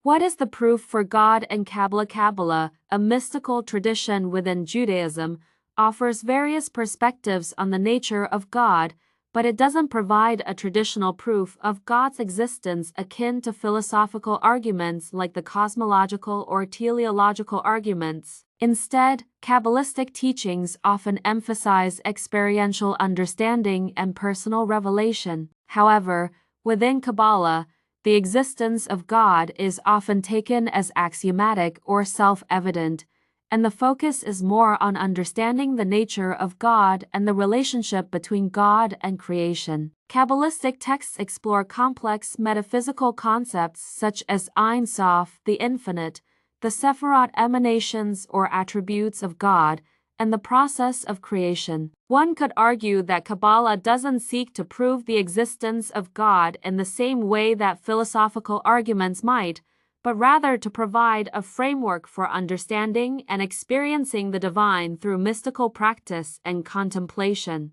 What is the proof for God and Kabbalah? Kabbalah, a mystical tradition within Judaism, offers various perspectives on the nature of God, but it doesn't provide a traditional proof of God's existence akin to philosophical arguments like the cosmological or teleological arguments. Instead, Kabbalistic teachings often emphasize experiential understanding and personal revelation. However, within Kabbalah, the existence of God is often taken as axiomatic or self-evident, and the focus is more on understanding the nature of God and the relationship between God and creation. Kabbalistic texts explore complex metaphysical concepts such as Ein Sof, the infinite, the sefirot, emanations or attributes of God, and the process of creation. One could argue that Kabbalah doesn't seek to prove the existence of God in the same way that philosophical arguments might, but rather to provide a framework for understanding and experiencing the divine through mystical practice and contemplation.